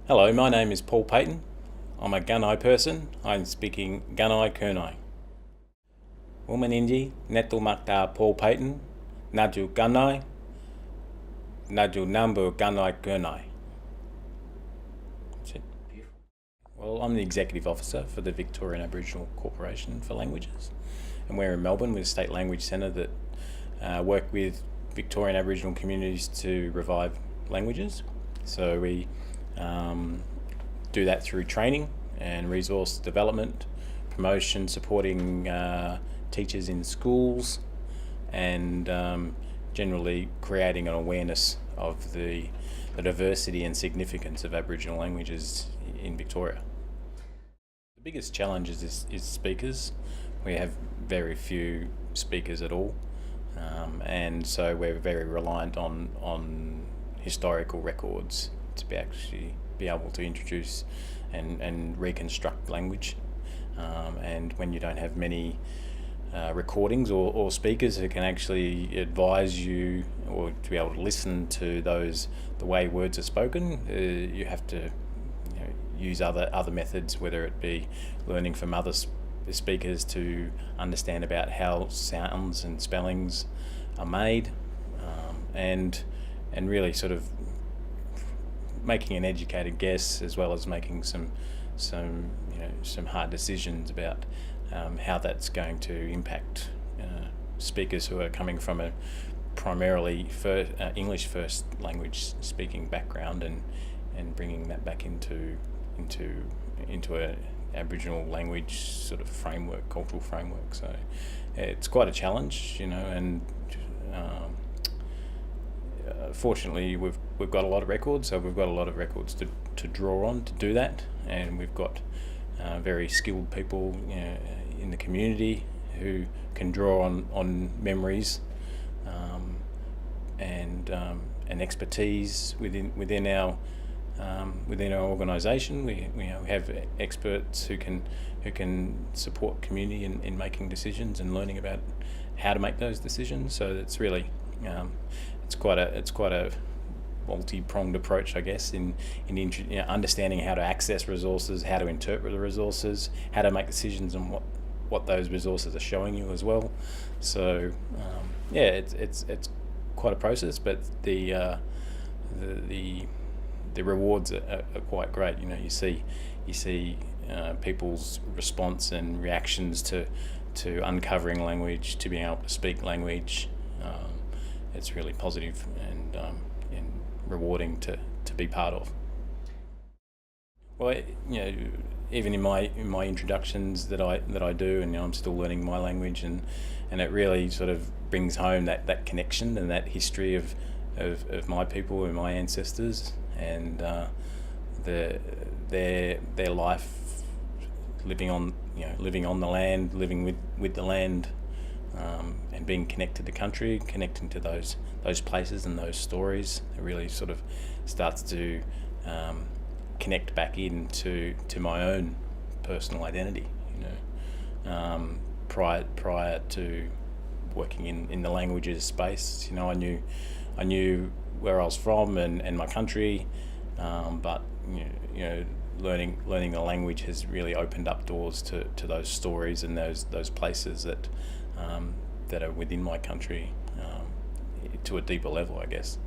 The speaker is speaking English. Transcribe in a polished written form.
Hello, my name is Paul Paton. I'm a Gunai person. I'm speaking Gunai Kurnai. Womanindi, Netul Makta Paul Paton, Naju Gunai, Naju Nambu Gunai Kurnai. Well, I'm the Executive Officer for the Victorian Aboriginal Corporation for Languages, and we're in Melbourne with a State Language Centre that work with Victorian Aboriginal communities to revive languages. So we do that through training and resource development, promotion, supporting teachers in schools, and generally creating an awareness of the diversity and significance of Aboriginal languages in Victoria. The biggest challenge is speakers. We have very few speakers at all, and so we're very reliant on historical records to be able to introduce and reconstruct language. And when you don't have many recordings or speakers who can actually advise you or to be able to listen to the way words are spoken, you have to use other methods, whether it be learning from other speakers to understand about how sounds and spellings are made, and really sort of making an educated guess, as well as making some hard decisions about how that's going to impact speakers who are coming from a primarily English first language speaking background, and bringing that back into a Aboriginal language sort of framework, cultural framework. So it's quite a challenge, and fortunately we've got a lot of records, so we've got a lot of records to draw on to do that, and we've got very skilled people in the community who can draw on memories and expertise within our organisation. We have experts who can support community in making decisions and learning about how to make those decisions. So it's really it's quite a multi-pronged approach, I guess, in understanding how to access resources, how to interpret the resources, how to make decisions on what those resources are showing you as well. So it's quite a process, but the rewards are quite great. You see people's response and reactions to uncovering language, to being able to speak language. It's really positive and rewarding to be part of. Well, even in my introductions that I do, and I'm still learning my language, and it really sort of brings home that connection and that history of my people and my ancestors, and their life living on the land, living with the land, and being connected to country, connecting to those places and those stories. It really sort of starts to connect back into my own personal identity. Prior to working in the languages space, I knew where I was from and my country, but learning the language has really opened up doors to those stories and those places that are within my country, to a deeper level, I guess.